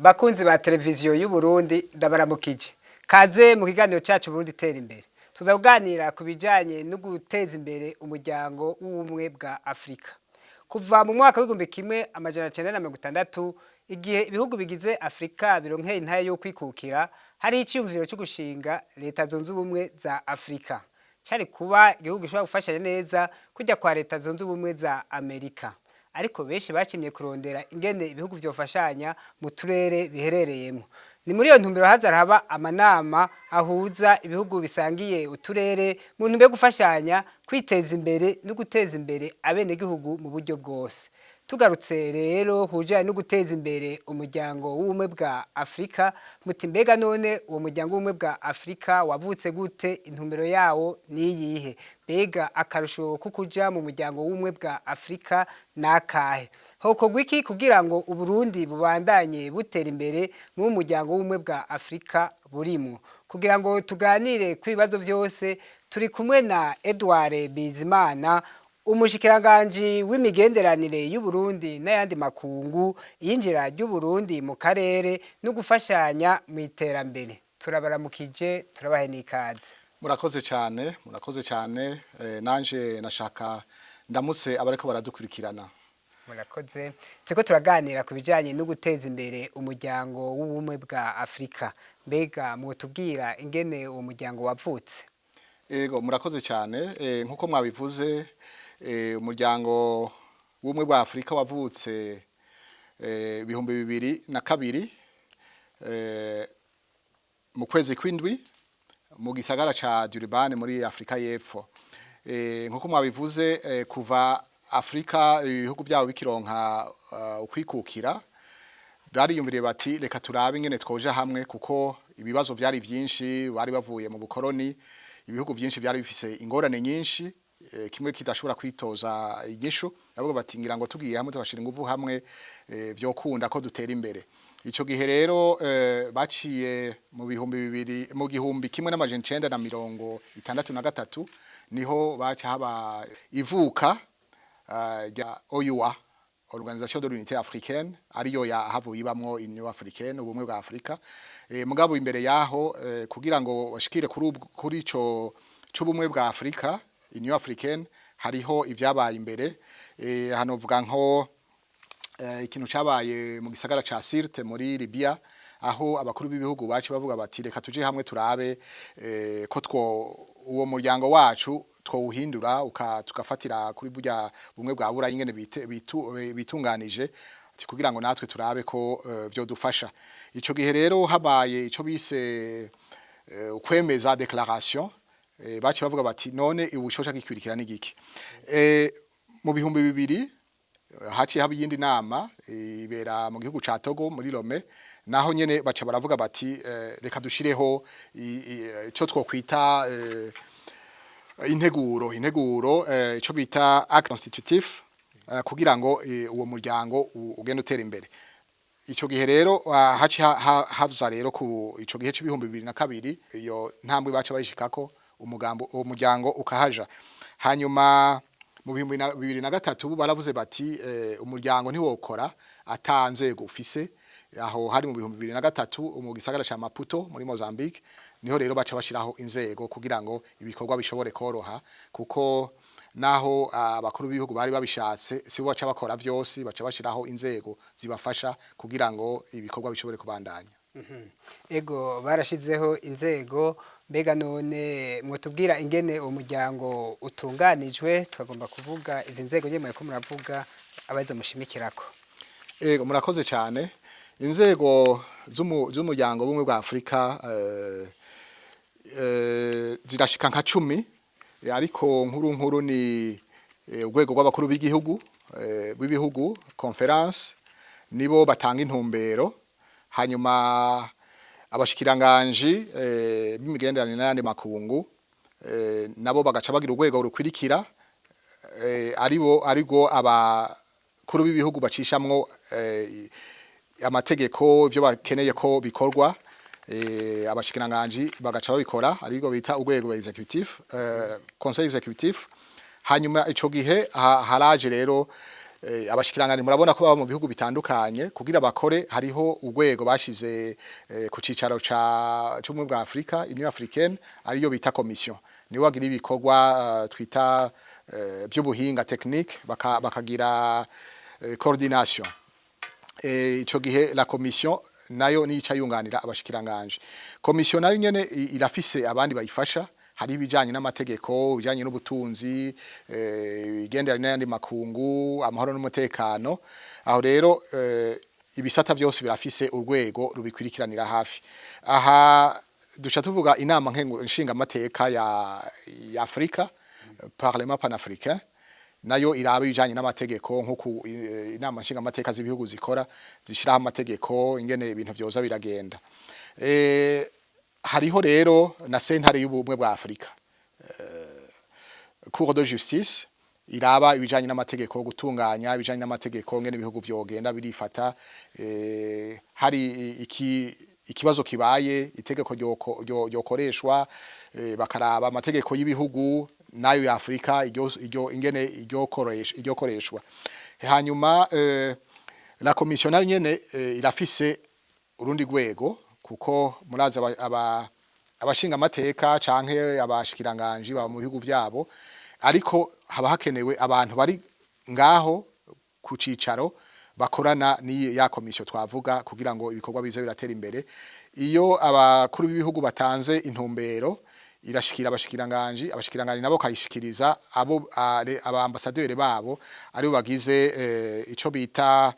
Bakunzi ba televiziyo y'u Burundi ndabaramukije. Kaze mu kiganiro cyacu Burundi tera imbere. Tuzaganira ku bijanye no guteza imbere umuryango w'ubumwe bwa Afrika. Kuva mu mwaka w'igihumbi kimwe amajana 1960 igihe ibihugu bigize Afrika bironkeye intaye yo kwikukira, hari icyumviro cyo gushinga leta zunze ubumwe za Afrika. Cyari kuba igihugu gishobora gufashanya neza kujya kwa leta zunze ubumwe za Amerika. Ariko benshi bakimye kurondera ingene ibihugu vyofashanya mu turere biherereyemo. Ni muri iyo ntumbero hazaraba amanama ahuza ibihugu bisangiye uturere mu ntumbero gufashanya kwiteza imbere no guteza imbere abene gihugu mu buryo bwose. Tugarutse rero hujanye no guteza imbere umuryango w'ubumwe bwa Afrika, muti mbega none uwo muryango w'ubumwe bwa Afrika wavutse gute, intumbero yawo niyihe? Mbega akarusho kukuja mu muryango w'ubumwe bwa Afrika nakahe? Hokorwa iki kugira ngo Uburundi bubandanye butera imbere mu muryango w'ubumwe bwa Afrika burimo? Kugira ngo tuganire ku bibazo byose turi kumwe na Edouard Bizimana, umushikiranganji w'imigenderanire y'u Burundi n'ayandi makungu, yinjira ry'u Burundi mu karere no gufashanya mu iterambere. Turabaramukije, turabahe n'ikaze. Murakoze cyane, nanje nashaka ndamutse abareko baradukurikirana. Murakoze. Teko turaganira ku bijanye no guteza imbere umuryango w'ubumwe bwa Afrika. Mbega mwotubwira ingene uwo muryango wavutse? Ego murakoze cyane, nkuko mwabivuze, umuryango w'ubumwe bwa Afrika wavutse 2002 mu kwezi kw'indwi mu gisagara ca Durban muri Afrika y'Epfo. Nkuko mwabivuze, kuva Afrika ibihugu byabo bikironka ukwikukira, bariyumviriye bati reka turabe ingene twoja hamwe, kuko ibibazo byari byinshi, bari bavuye mu bukoroni, ibihugu byinshi byari bifise ingorane nyinshi, kimwe kidashobora kwitoza igisho. Nabo bati ngira ngo tugiye hamwe tubashira inguvu hamwe byo kunda ko dutera imbere. Ico gihe rero baciye mu gihumbi kimwe n'amajana 1963 niho baca haba ivuka ya OUA, Organisation de l'Unité Africaine, ariyo yahavuye ibamwo Union Africaine, ubumwe bwa Afrika. Mugabo imbere yaho kugira ngo bashikire kuri ico c'ubumwe bwa Afrika, Union Africaine, hariho ivyabaye imbere. Hano vuga nko ikintu cabaye mu gisagara ca Sirte muri Libya, aho abakuru b'ibihugu baci bavuga bati reka tuje hamwe turabe ko uwo muryango wacu twowuhindura tugafatira kuri burya bumwe bwa Burayi ingene bitunganije, kugira ngo natwe turabe ko vyodufasha. Ico gihe rero habaye ico bise ukwemeza declaration, baci bavuga bati none ubushoboka gikwirikira n'igiki. Mu 2000 haciye haba iyindi nama ibera mu gihugu ca Togo muri Lome, naho nyene baca baravuga bati reka dushireho ico twokwita integuro ico bita acte constitutif, kugira ngo uwo muryango ugende utera imbere. Ico gihe rero haza rero ku ico gihe c'2002 iyo ntambwe baca bayishikako uwo muryango ukahaja. Hanyuma mu 2003 baravuze bati umuryango ntiwokora atanzego ufise. Aho hari mu 2003 mu gisagara ca Maputo muri Mozambique, niho rero baca bashiraho inzego kugira ngo ibikorwa bishobore koroha, kuko naho abakuru b'ibihugu bari babishatse si bo baca bakora vyose, baca bashiraho inzego zibafasha kugira ngo ibikorwa bishobore kubandanya. Ego barashizeho inzego. Mbega none mwotubwira ingene umuryango utunganijwe? Twagomba kuvuga izi nzego nyemwe ko muravuga abazo mushimikirako. Ego murakoze cyane. Inzego z'umuryango w'ubumwe bwa Afrika zirashika nka 10. ariko nkuru ni urwego rw'abakuru b'ibihugu conference nibo batanga intumbero, hanyuma abashikiranganji b'imigenderanire n'ayandi makungu nabo bagaca bagira urwego rukwirikira arigo abakuru b'ibihugu bacishamwo amategeko byo bakeneye ko bikorwa, abashikiranganji bagaca babikora arigo bita urwego executive conseil executif. Hanyuma ico gihe haraje rero abashikiranganji murabona ko baba mu bihugu bitandukanye kugira bakore, hariho urwego bashize ku cicaro c'ubumwe bwa Afrika, Union Africaine, ariyo bita commission, ni wagira ibikorwa twita by'ubuhinga technique, bakagira coordination. Ico gihe la commission nayo nica yunganira abashikiranganji. Commission nayo nyene irafise abandi bayifasha, hari ibijanye n'amategeko, bijanye n'ubutunzi, igenderanire n'ayandi makungu, amahoro n'umutekano. Aho rero ibisata byose birafise urwego rubikwirikiranira hafi. Aha duca tuvuga inama nshinga amateka ya Afrika, Parlement panafricain, nayo iraba ibijanye n'amategeko nko inama nshinga amateka z'ibihugu zikora zishiraho amategeko ingene ibintu vyoza biragenda. Hariho rero na sentare y'ubumwe bwa Afrika, Cour de justice, iraba ibijanye n'amategeko, gutunganya ibijanye n'amategeko ngene ibihugu vyogenda birifata. Hari ikibazo kibaye, itegeko ryokoreshwa, bakaraba amategeko y'ibihugu nayo ya Afrika ingene iryo koreshwa. Hanyuma la commission nayo nyene irafise urundi rwego, kuko muraza abashinga amateka canke abashikiranganji ba mu bihugu vyabo, ariko haba hakenewe abantu bari ngaho ku cicaro bakorana ni ya commission twavuga kugira ngo ibikorwa bize biratera imbere. Iyo abakuru b'ibihugu batanze intumbero irashikira abashikiranganji nabo kayishikiriza aba ambassadeurs babo ari bagize ico bita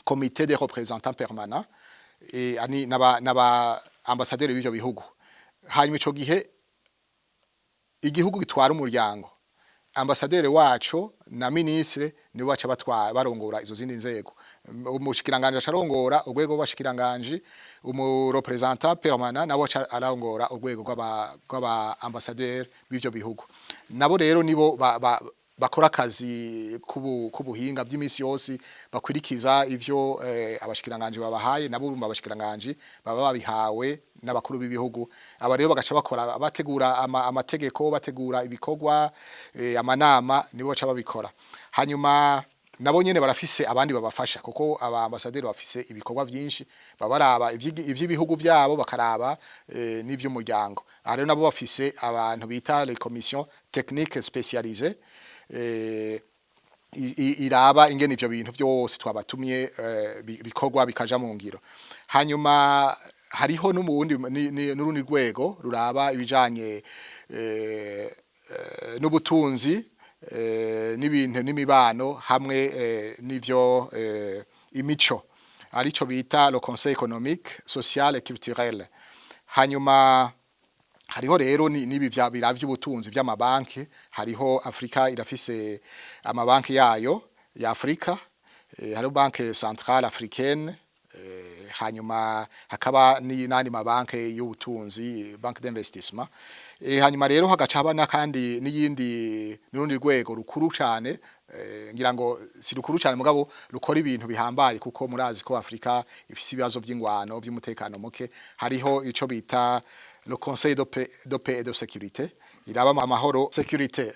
comité des représentants permanents, ani naba ambassadeurs b'ivyo bihugu. Hanyuma ico gihe igihugu gitwara umuryango, ambassadeur wacu na ministre nibo baca barongora izo zindi nzego. Umushikiranganje acarongora urwego rw'abashikiranganji, representant permanent nabo arongora urwego rw'aba ambassadeur b'ivyo bihugu. Nabo rero nibo bakora akazi kubuhinga by'imisi yose, bakwirikiza ivyo abashikiranganji babahaye, nabo abashikiranganji baba babihawe n'abakuru b'ibihugu. Aba rero bagaca bakora bategura amategeko, bategura ibikorwa, amanama nibo baca babikora. Hanyuma nabo nyene barafise abandi babafasha, kuko aba ambassadeur bafise ibikorwa byinshi, babaraba ivy'ibihugu vyabo, bakaraba n'ivy'umuryango. Aha rero nabo bafise abantu bita les commissions techniques spécialisées, iraba ingene ivyo bintu byose twabatumye bikorwa bikaja mu ngiro. Hanyuma hariho n'urundi rwego ruraba ibijanye n'ubutunzi n'ibintu n'imibano hamwe n'ivyo imico, arico bita le conseil économique, social et culturel. Hanyuma hariho rero nibi biravye ubutunzi vy'amabanki. Hariho Afrika irafise amabanki yayo ya Afrika, hariho banque centrale africaine, hanyuma hakaba n'andi mabanki y'ubutunzi, banque d'investissement. Hanyuma rero hagaca haba kandi n'urundi rwego rukuru cyane, ngira ngo si rukuru cyane mugabo rukora ibintu bihambaye, kuko murazi ko Afrika ifise ibibazo by'ingwano by'umutekano muke. Hariho ico bita le conseil de paix et de sécurité, iraba amahoro sécurité,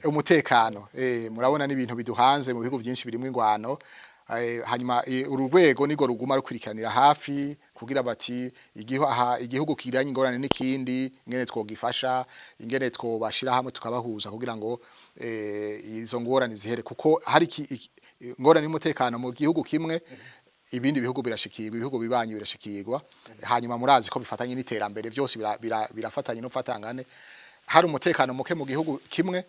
umutekano. Murabona n'ibintu biduhanze mu bihugu byinshi birimo ingwano. Hanyuma urugwego nigo ruguma rukurikiranira hafi kugira bati igihugu kiranye ingorane n'ikindi, ingene twogifasha, ingene twobashira hamwe tukabahuza kugira ngo izo ngorane zihere, kuko hari ingorane y'umutekano mu gihugu kimwe, ibindi bihugu birashikirwa, ibihugu bibanyi birashikirwa. Hanyuma murazi ko bifatanye n'iterambere, byose birafatanye no fatangane. Hari umutekano muke mu gihugu kimwe,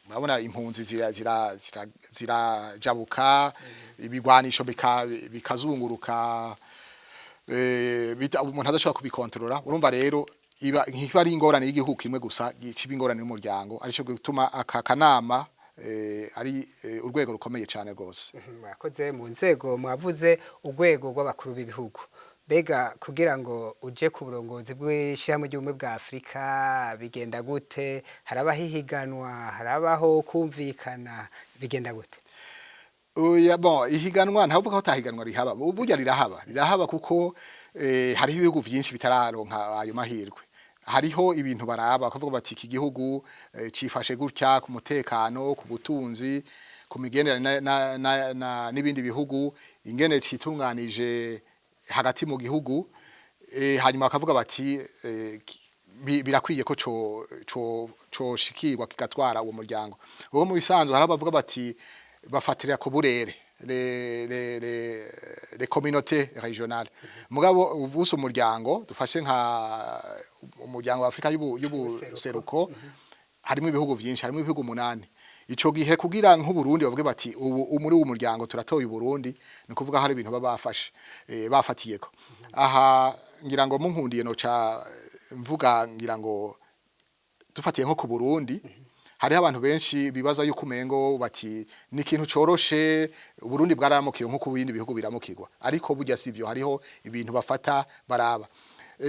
murabona impunzi zirajabuka, ibigwanisho bikazunguruka, umuntu adashobora kubikontorora. Urumva rero nkiba ari ingorane y'igihugu kimwe gusa gica ingorane y'umuryango arico gutuma aka kanama ari urwego rukomeye cyane rwose. Mwakoze mu nzego mwavuze urwego rw'abakuru b'ibihugu, mbega kugira ngo uje ku burongozi bw'ishyirahamwe ry'ubumwe bwa Afrika bigenda gute? Harabaho ihiganwa, harabaho kumvikana, bigenda gute? Oya bon, ihiganwa ntavuga ko tahiganwa rihaba, burya rirahaba kuko hariho ibihugu byinshi bitararonka ayo mahirwe. Hariho ibintu baraba bakavuga bati iki gihugu cifashe gutya ku mutekano, ku butunzi, ku migenderanire n'ibindi bihugu, ingene citunganije hagati mu gihugu, hanyuma bakavuga bati birakwiye ko co shikirwa kigatwara uwo muryango. Uwo mu bisanzwe hari abavuga bati bafatira ku burere les communautés régionales. Mugabo uvuze umuryango dufashe nka umuryango wa Afrika y'ubuseruko, harimo ibihugu byinshi, harimo ibihugu 8. Ico gihe kugira nk'Uburundi bavuge bati ubu muri uwo muryango turatoye Uburundi, ni kuvuga hari ibintu babafashe bafatiyeko. Aha ngira ngo munkundiye no ca mvuga ngira ngo dufatiye nko ku Burundi, hari abantu benshi bibaza yuko umengo bati ni ikintu coroshe, Uburundi bwaramukiye nko ku bindi bihugu biramukirwa, ariko burya sivyo, hariho ibintu bafata baraba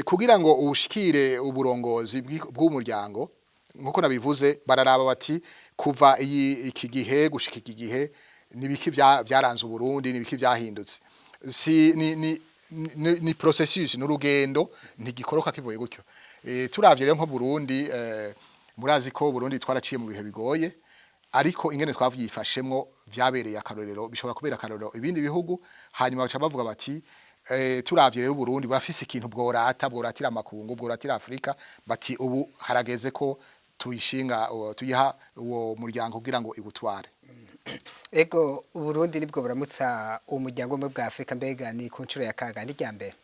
kugira ngo ushikire uburongozi bw'umuryango. Nkuko nabivuze bararaba bati kuva iki gihe gushika iki gihe nibiki byaranze Uburundi, nibiki byahindutse. Si ni processus n'urugendo ntigikoroka kivuye gutyo. Turavye rero nko Burundi, murazi ko Burundi twaraciye mu bihe bigoye, ariko ingene twavyifashemwo vyabereye akarorero, bishobora kubera akarorero ibindi bihugu. Hanyuma baca bavuga bati turavye rero Burundi bafise ikintu bworatira amakungu, bworatira Afrika, bati ubu harageze ko tuyishinga tuyiha uwo muryango kugira ngo igutware. Ego Uburundi nibwo buramutsa umuryango umwe bwa Afrika, mbega ni ku ncuro ya kaga ni ryambere?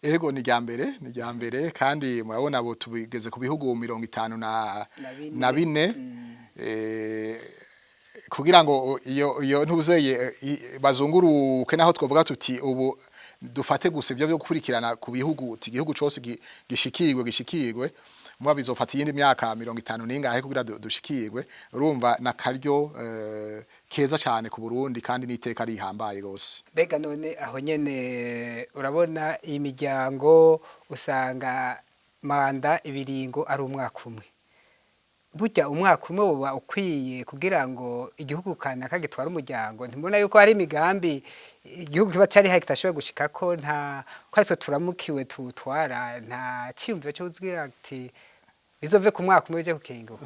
Ego ni ryambere kandi murabona abo tubigeze ku bihugu 54 kugira ngo iyo ntuzeye bazunguruke naho twovuga tuti ubu dufate gusa ivyo byo gukurikirana ku bihugu igihugu cyose gishikirwe muba bizofata iyindi myaka 50 ningahe kugira dushikirwe. Urumva nakaryo keza cyane ku Burundi kandi niteka rihambaye gose. Mbega none aho nyene urabona iyi miryango usanga manda ibiringo ari umwaka umwe, burya umwaka umwe uba ukwiye kugira ngo igihugu kanaka gitwara umuryango. Ntimubona yuko hari imigambi igihugu kiba cari kitashobora gushikako, nta ko aritwe turamukiwe tutwara, nta cyiyumviro cyo kugira ati bizove ku mwaka umwe bije kukingo?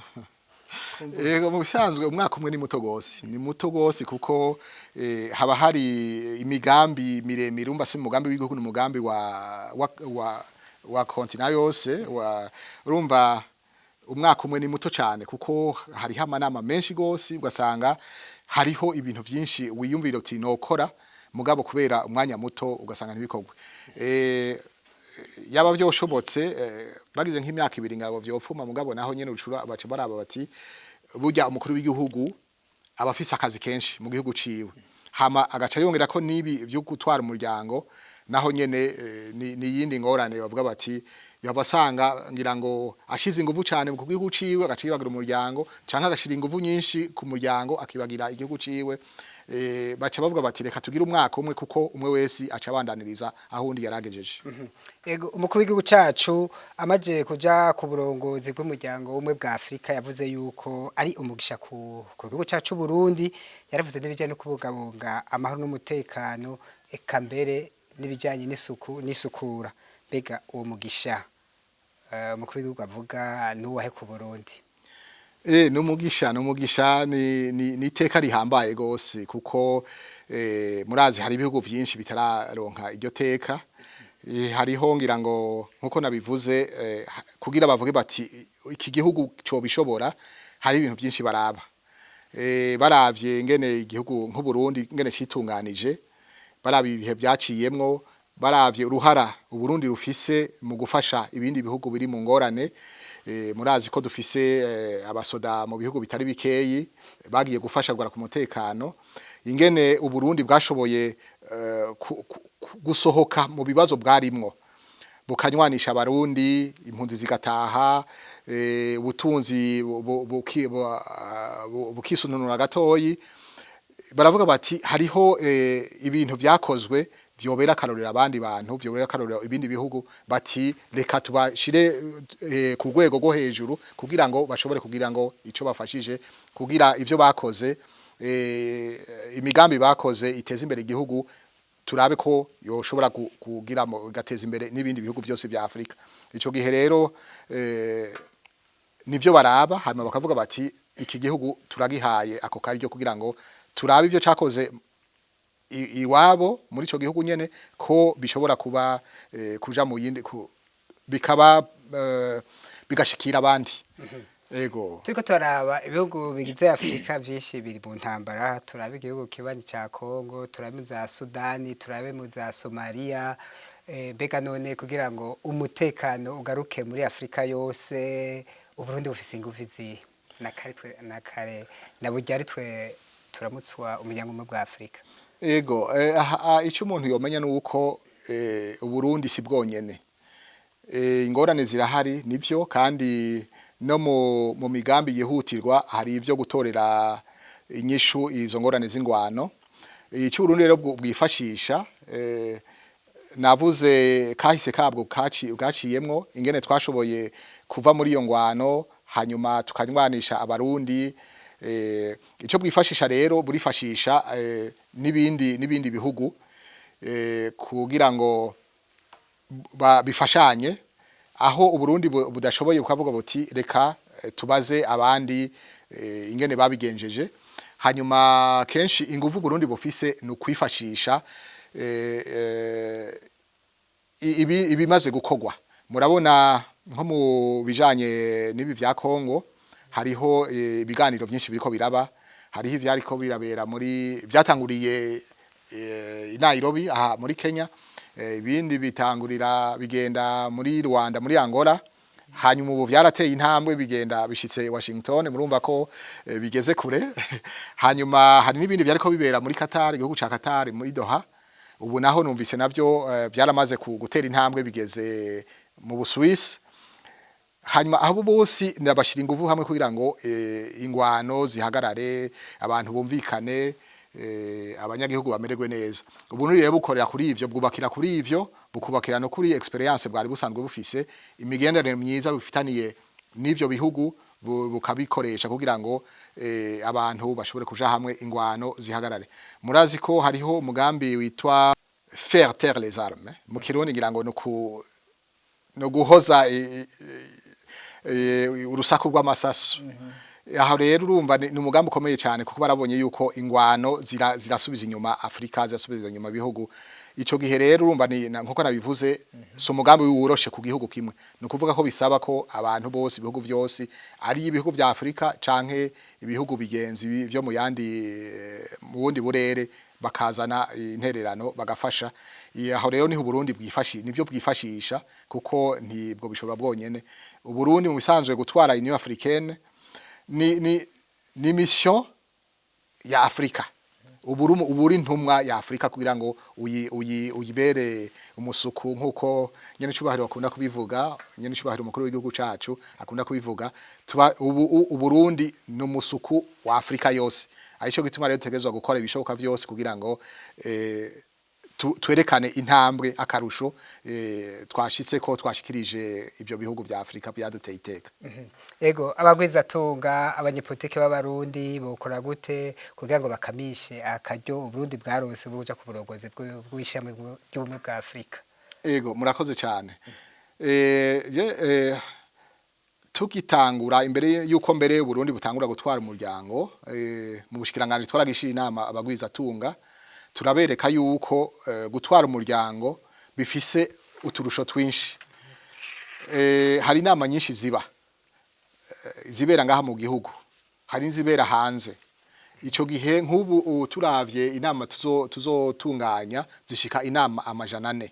Ego mu bisanzwe umwaka umwe ni muto gose kuko haba hari imigambi miremire. Umba se umugambi w'igihugu n'umugambi wa continent yose, urumva umwaka umwe ni muto cyane kuko hariho amanama menshi gose, ugasanga hariho ibintu byinshi wiyumvira uti nokora, mugabo kubera umwanya muto ugasanga ntibikogwe. Yaba byoshobotse bagize nk'imyaka 2 ngabo vyofuma, mugabo naho nyene ucura baca baraba bati burya umukuru w'igihugu abafise akazi kenshi mu gihugu ciwe, hama agaca yongera ko nibi byo gutwara umuryango naho nyene ni yindi ngorane bavuga bati yabasanga ngira ngo ashize ingufu cyane mu gihugu ciwe agacibagira umuryango, canka agashira ingufu nyinshi ku muryango akibagira igihugu ciwe. Baca bavuga bati reka tugira umwaka umwe kuko umwe wese aca bandaniriza aho undi yaragejeje. Ego umukuru w'igihugu cacu amaje kuja ku burongozi bw'umuryango umwe bwa Afrika yavuze yuko ari umugisha ku gihugu cacu Burundi. Yaravuze n'ibijanye no kubungabunga amahoro n'umutekano, eka mbere n'ibijanye n'isukura. Mbega uwo mugisha umukuru w'igihugu avuga n'uwahe ku Burundi? Numugisha ni iteka rihambaye gose kuko murazi hari ibihugu byinshi bitararonka iryo teka. Hariho ngira ngo nkuko nabivuze kugira bavuge bati iki gihugu cyo bishobora, hari ibintu byinshi baraba. Baravye ingene igihugu nk'u Burundi ingene citunganije, barabi ibihe byaciyemwo, baravye uruhara Uburundi rufise mu gufasha ibindi bihugu biri mu ngorane. Murazi ko dufise abasoda mu bihugu bitari bikeyi bagiye gufasha gukora ku mutekano, ingene Uburundi bwashoboye gusohoka mu bibazo bwarimwo. bukanywanisha abarundi, impunzi zigataha, ubutunzi bukisununura gatoyi. Baravuga bati hariho ibintu vyakozwe vyobera akarorero abandi bantu, vyobera akarorero ibindi bihugu, bati reka tubashire ku rwego rwo hejuru kugira ngo bashobore kugira ngo ico bafashije kugira ivyo bakoze, imigambi bakoze iteza imbere igihugu, turabe ko yoshobora kugira gateza imbere n'ibindi bihugu byose vya Afrika. Ico gihe rero nivyo baraba, hanyuma bakavuga bati iki gihugu turagihaye ako karyo kugira ngo turabe ivyo cakoze iwabo muri ico gihugu nyene ko bishobora kuba kuja mu yindi bikaba bigashikira abandi. Ego turiko turaraba ibihugu bigize Afrika vyinshi biri mu ntambara, turabe igihugu kibanyi ca Kongo, turabe za Sudani, turabe mu za Somalia, bega none kugira ngo umutekano ugaruke muri Afrika yose, Uburundi bufise ingufu zihe? Nakare naburya ari twe turamutswa umuryango Bwa Afrika. Ego ico umuntu yomenya nuko Uburundi si bwonyene, ingorane zirahari nivyo, kandi no mu migambi yihutirwa hari ivyo gutorera inyishu izo ngorane z'ingwano. Ico Uburundi rero bwifashisha, navuze kahise kabwo gaciyemwo ingene twashoboye kuva muri iyo ngwano, hanyuma tukanywanisha abarundi. Ico bwifashisha rero burifashisha n'ibindi bihugu kugira ngo bifashanye, aho Uburundi budashoboye bukavuga buti reka tubaze abandi ingene babigenjeje. Hanyuma kenshi ingufu Burundi bufise no kwifashisha ibimaze gukogwa. Murabona nko mu bijanye n'ibi vya Kongo hariho ibiganiro byinshi biriko biraba, hariho ivyariko birabera muri vyatanguriye i Nairobi aha muri Kenya, ibindi bitangurira bigenda muri Rwanda muri Angola, hanyuma ubu vyarateye intambwe bigenda bishitse Washington, murumva ko bigeze kure. Hanyuma hari n'ibindi vyariko bibera muri Qatar, igihugu ca Qatar muri Doha. Ubu naho numvise navyo byaramaze gutera intambwe bigeze mu Busuwisi. Hanyuma abo bose ndabashira ingufu hamwe kugira ngo ingwano zihagarare, abantu bumvikane, abanyagihugu bamererwe neza. Uburundi rero bukorera kuri ivyo, bwubakira kuri ivyo, bukubakira no kuri experience bwari busanzwe bufise, imigenderanire myiza bifitaniye n'ivyo bihugu bukabikoresha kugira ngo abantu bashobore kuja hamwe ingwano zihagarare. Murazi ko hariho umugambi witwa faire taire les armes, mu Kirundi ngira ngo no guhoza urusaku rw'amasasu. Aho rero urumva ni umugambi ukomeye cyane kuko barabonye yuko ingwano zirasubiza inyuma Afrika, zirasubiza inyuma ibihugu. Ico gihe rero urumva ni nkuko nabivuze, so umugambi woroshe ku gihugu kimwe, no kuvuga ko bisaba ko abantu bose ibihugu byose ari ibihugu vya Afrika canke ibihugu bigenzi byo mu yandi mu bundi burere bakazana intererano bagafasha. Aho rero ni Uburundi nivyo bwifashisha kuko ntibwo bishobora bwonyene. Uburundi mu bisanzwe gutwara Union Africaine ni mission ya Afrika. Uburi ntumwa ya Afrika kugira ngo uyibere umusuku, nkuko nyene cubahiro akunda kubivuga, nyene cubahiro umukuru w'igihugu cacu akunda kubivuga. Uburundi no musuku wa Afrika yose. Arico gituma rero tegezwa gukora ibishoboka vyose kugira ngo twerekane intambwe akarusho twashitse ko twashikirije ibyo bihugu vya Afrika byaduteye iteka. Ego abagwiza tunga abanyepolitike b'abarundi bokora gute kugira ngo bakamishe akaryo Uburundi bwarose buja ku burongozi bw'ishamwe ry'ubumwe bwa Afrika? Ego murakoze cyane. Tukitangura imbere yuko Uburundi butangura gutwara umuryango, mu bushikiranganje twaragishira inama abagwiza tunga, turabereka yuko gutwara umuryango bifise uturusho twinshi. Hari inama nyinshi zibera ngaha mu gihugu, hari nzibera hanze. Ico gihe nk'ubu turavye inama tuzotunganya zishika inama 400.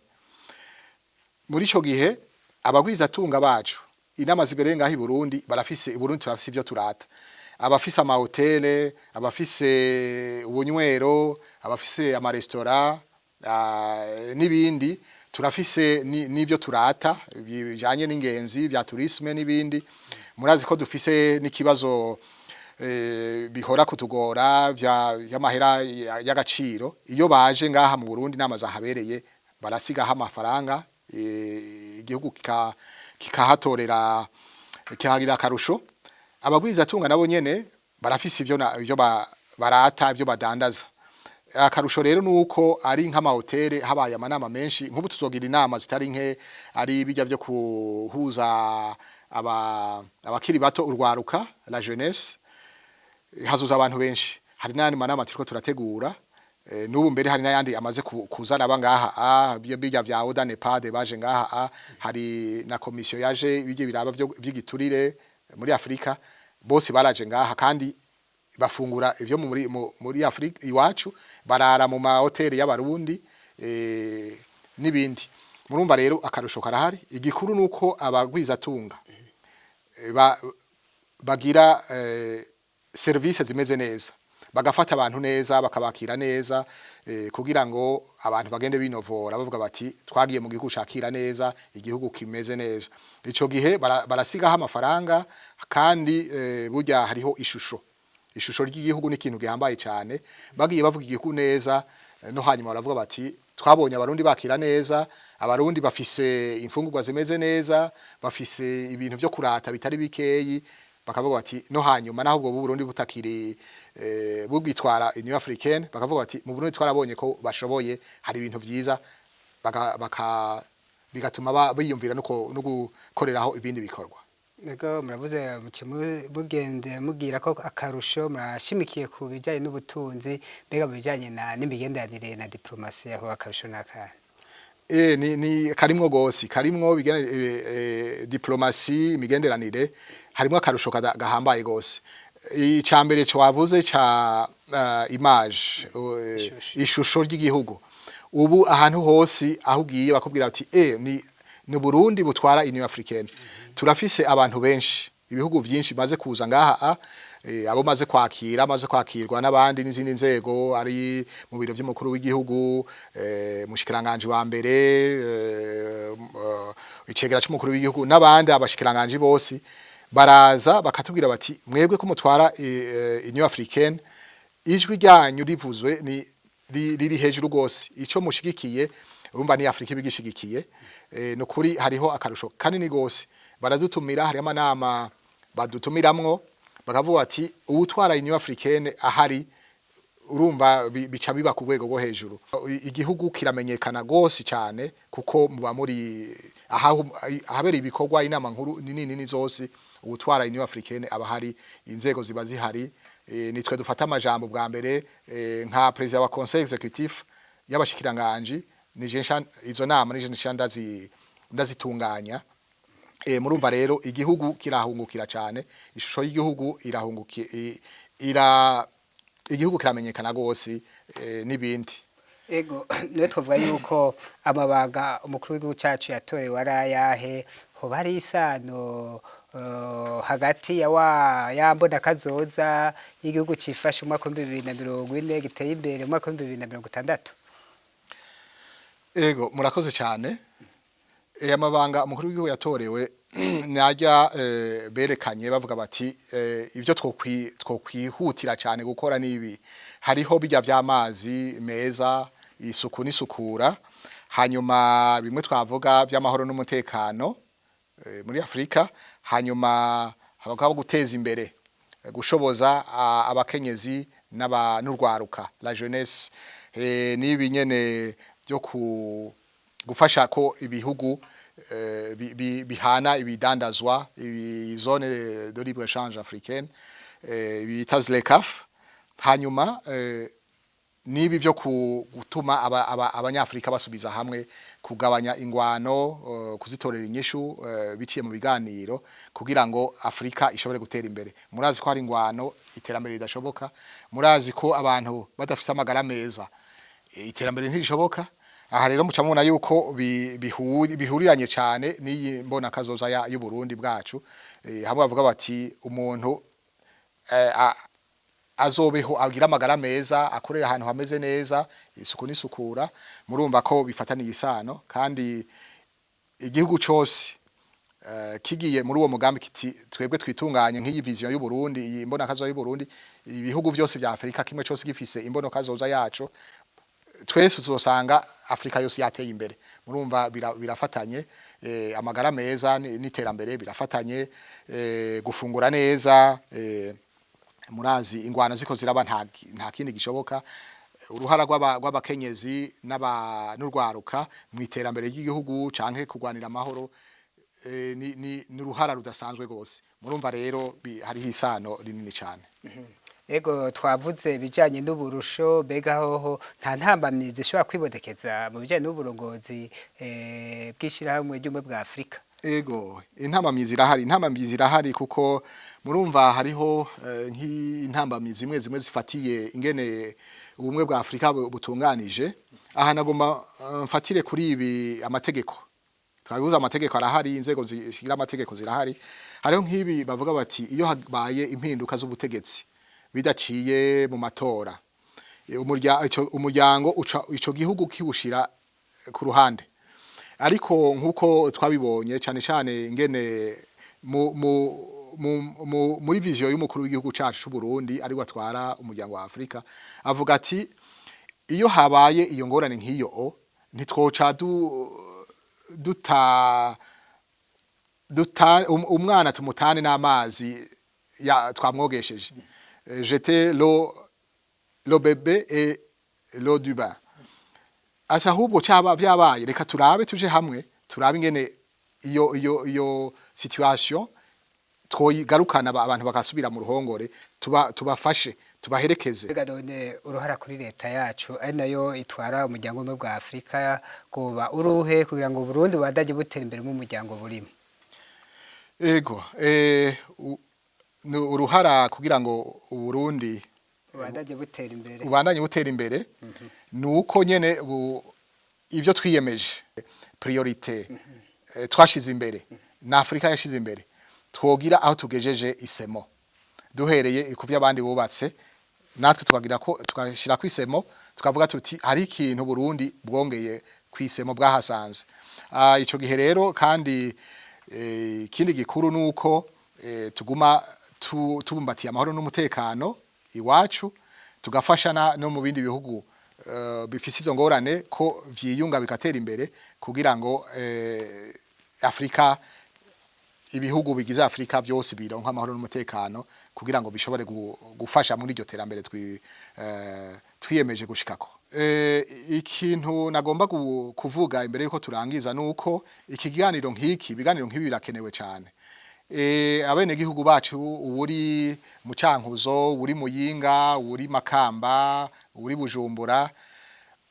Muri ico gihe abagwiza tunga bacu inama zibereye ngaha i Burundi barafise, Burundi turafise ivyo turata. Abafise amahotele, abafise ubunywero, abafise amaresitora n'ibindi, turafise n'ivyo turata bijanye n'ingenzi vya tourisme n'ibindi murazi ko dufise n'ikibazo bihora kutugora y'amahera y'agaciro iyo baje ngaha mu Burundi namaza habereye barasigaho amafaranga igihugu kikahatorera kikagira akarusho abagwiza tunga nabo nyene barafise ivyo barata ivyo badandaza akarusho rero nuko ari nk'ama hotel habaye amanama menshi nk'ubu tuzogira inama zitari nke ari bijya byo kuhuza abakiri bato urwaruka la jeunesse hazuza abantu benshi hari n'andi manama turiko turategura n'ubu mbere hari n'ayandi amaze kuzana abangaha bijya vya Oda Nepad baje ngaha hari na komisiyo yaje bijye biraba by'igiturire muri Afrika bose baraje ngaha kandi bafungura ivyo muri Afrika iwacu barara mu ma hotel y'abarundi nibindi murumva rero akarusho karahari igikuru nuko abagwiza tunga bagira service zimeze neza bagafata abantu neza bakabakira neza kugira ngo abantu bagende binovora bavuga bati twagiye mu gihugu shakira neza igihugu kimeze neza ico gihe barasigaho amafaranga kandi burya hariho ishusho ry'igihugu n'ikintu gihambaye cyane bagiye bavuga igihugu neza no hanyuma baravuga bati twabonye abarundi bakira neza abarundi bafise imfungurwa zimeze neza bafise ibintu byo kurata bitari bikeyi bakavuga bati no hanyuma naho ubwo Burundi butakiri bugitwara Union Africaine bakavuga bati mu Burundi twarabonye ko bashoboye hari ibintu byiza bigatuma biyumvira no gukoreraho ibindi bikorwa Nego muravuze mugende mugira ko akarusho murashimikiye ku bijanye n'ubutunzi mbega mu bijanye n'imigenderanire na diplomasi aho akarusho nakane ni karimwo gose karimwo bigana diplomasi imigenderanire harimo akarusho gahambaye gose icambere cyo wavuze ca image ishusho ry'igihugu ubu ahantu hose aho ugiye bakubwira ati ni Burundi butwara Union Africaine turafise abantu benshi ibihugu byinshi maze kuza ngaha abo maze kwakirwa n'abandi n'izindi nzego ari mu biro by'umukuru w'igihugu mushikiranganje wa mbere icegera cy'umukuru w'igihugu n'abandi abashikiranganje bose baraza bakatubwira bati mwebwe ko mutwara Union Africaine ijwi ryanyu rivuzwe ni riri hejuru gose ico mushigikiye urumva ni Afrika ibigishigikiye no kuri hariho akarusho kanini gose baradutumira hari amanama badutumiramwo bakavuga ati ubutwara Union Africaine ahari urumva bica biba ku rwego rwo hejuru igihugu kiramenyekana gose cyane kuko muba muri ahabera ibikorwa inama nkuru nini zose ubutwara Union Africaine abahari inzego ziba zihari nitwe dufata amajambo bwa mbere nka president wa conseil executif y'abashikiranganje izo nama nije ndazitunganya murumva rero igihugu kirahungukira cyane ishusho y'igihugu igihugu kiramenyekana gose nibindi ego ne twavuga yuko amabanga umukuru w'igihugu cyacu yatorewe arayahe ho bari isano hagati ya mbona kazoza y'igihugu cifashe mu mwaka wa 2040 giteye imbere mu mwaka wa 2060 ego murakoze cyane amabanga umukuru w'igihugu yatorewe najya berekanye bavuga bati ibyo twokwihutira cyane gukora nibi hariho bijya by'amazi meza isuku n'isukura hanyuma bimwe twavuga by'amahoro n'umutekano muri Afrika hanyuma habagaho guteza imbere gushoboza abakenyezi n'urwaruka la jeunesse nibi nyene byo gufasha ko ibihugu bihana ibidandazwa zone de libre échange africaine bita ZLECAf hanyuma nibi byo gutuma abanyafrika basubiza hamwe kugabanya ingwano kuzitorera inyishu biciye mu biganiro kugira ngo Afrika ishobore gutera imbere murazi ko hari ingwano iterambere ridashoboka murazi ko abantu badafise amagara meza iterambere ntirishoboka aha rero muca mubona yuko bihuriranye cyane n'iyi mbona kazoza y'u Burundi bwacu hamwe bavuga bati umuntu azobeho agira amagara meza akorera ahantu hameze neza isuku n'isukura murumva ko bifataniye isano kandi igihugu cyose kigiye muri uwo mugambi kiti twebwe twitunganye nk'iyi vision y'u Burundi iyi mbona kazo y'u Burundi ibihugu byose bya Afrika kimwe cyose gifise imbono kazoza yacu twese uzosanga Afrika yose yateye imbere murumva birafatanye amagara meza n'iterambere birafatanye gufungura neza murazi ingwano ziko ziraba nta kindi gishoboka uruhara rw'abakenyezi n'urwaruka mu iterambere ry'igihugu canke kurwanira amahoro ni uruhara rudasanzwe gose murumva rero hariho isano rinini cyane ego twavuze bijanye n'uburusho bega hoho nta ntambamyi zishobora kwibonekeza mu bijanye n'uburongozi bw'ishirahamwe ry'umwe bwa Afrika ego intambamyi zirahari kuko murumva hariho nk'intambamyi zimwe zifatiye ingene ubumwe bwa Afrika butunganije aha nagomba mfatire kuri ibi amategeko twabibuza amategeko arahari inzego zishyira amategeko zirahari hariho nk'ibi bavuga bati iyo habaye impinduka z'ubutegetsi bidaciye mu matora umuryango ico gihugu kibushira ku ruhande ariko nkuko twabibonye cyane ingene muri vision y'umukuru w'igihugu cyacu cy'u Burundi ari watwara umuryango wa Afrika avuga ati iyo habaye iyo ngorane nk'iyo ntitwoca umwana tumutane n'amazi twamwogesheje jete lo bébé et l'eau du bain acha ahubwo cyaba vyabaye reka turabe tuje hamwe turabe ingene iyo situation twoyigarukana abantu bakasubira mu ruhongore tubafashe tubaherekeze none uruhara kuri leta yacu ari nayo itwara umuryango umwe bwa Afrika kuba uruhe kugira ngo Burundi badaje butera imbere mu muryango burimo ego uruhara kugira ngo Burundi ubandanye butera imbere nuko nyene ivyo twiyemeje priorité twashize imbere na Afrika yashize imbere twogira aho tugejeje isemo duhereye ikuvya abandi bubatse natwe tukagira ko tukashira kwisemo tukavuga tuti hari ikintu Burundi bwongeye kwisemo bwahasanze ico gihe rero kandi kindi gikuru nuko tuguma tubumbatiye amahoro n'umutekano iwacu tugafashana no mu bindi bihugu bifise izo ngorane ko vyiyunga bikatera imbere kugira ngo Afrika ibihugu bigize Afrika byose bironka amahoro n'umutekano kugira ngo bishobore gufasha muri iryo terambere twiyemeje gushikako ikintu nagomba kuvuga imbere yuko turangiza nuko ibiganiro nk'ibi birakenewe cyane abene gihugu bacu uburi mu Cankuzo uri Muyinga uri Makamba uri Bujumbura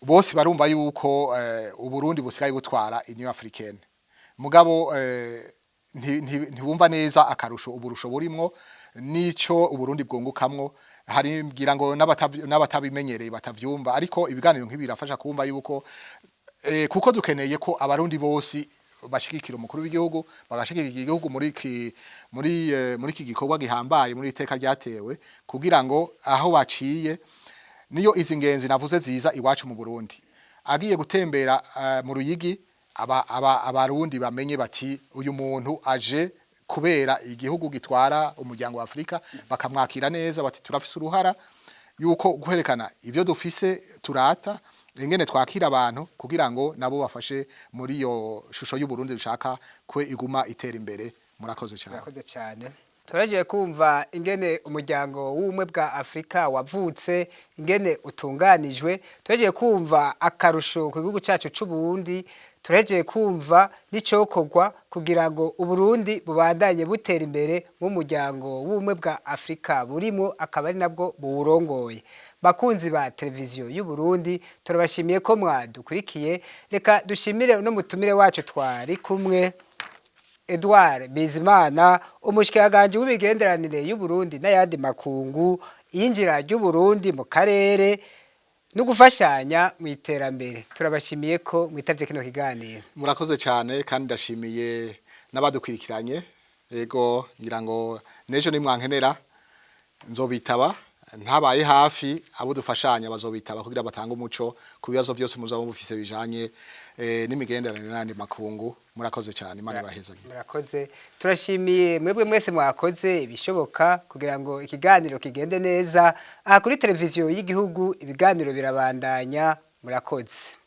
bose barumva yuko uburundi busigaye butwara Union Africaine mugabo ntibumva neza akarusho uburusho burimwo nico uburundi bwungukamwo hari ngira ngo n'abatabimenyereye batavyumva ariko ibiganiro nk'ibi birafasha kumva yuko kuko dukeneye ko abarundi bose bashigikira umukuru w'igihugu bagashigikira igihugu muri iki gikorwa gihambaye muri iteka ryatewe kugira ngo aho baciye niyo izi ngenzi navuze ziza iwacu mu Burundi agiye gutembera mu Ruyigi abarundi bamenye bati uyu muntu aje kubera igihugu gitwara umuryango wa Afrika bakamwakira neza bati turafise uruhara yuko guherekana ivyo dufise turata ingene twakira abantu kugira ngo nabo bafashe muri iyo shusho y'u Burundi dushaka ko iguma itera imbere murakoze cyane turaje kumva ingene umuryango w'umwe bwa Afrika wavutse ingene utunganijwe turaje kumva akarusho ku gihugu cyacu c'u Burundi turaje kumva n'icokorwa kugira ngo uburundi bubandanye butera imbere mu muryango w'umwe bwa Afrika burimo akaba ari nabwo buwurongoye bakunzi ba televiziyo y'u Burundi turabashimiye ko mwadukurikiye reka dushimire no mutumire wacu twari kumwe Edouard Bizimana umushikiranganje w'ibigenderanire y'u Burundi n'ayandi makungu injira ry'u Burundi mu karere no gufashanya mu iterambere turabashimiye ko mwitavye kino kiganiro murakoze cyane kandi ndashimiye n'abadukwirikiranye yego ngira ngo nejo ni mwankenera nzobitaba ntabaye hafi abo dufashanya bazobitaba kugira batanga umuco ku bibazo byose muzaba mufise bijanye n'imigenderanire n'andi makungu. Murakoze cyane, Imana ibahezanye. Murakoze, turashimiye mwebwe mwese mwakoze ibishoboka kugira ngo ikiganiro kigende neza. Aha kuri televiziyo y'igihugu ibiganiro birabandanya. Murakoze.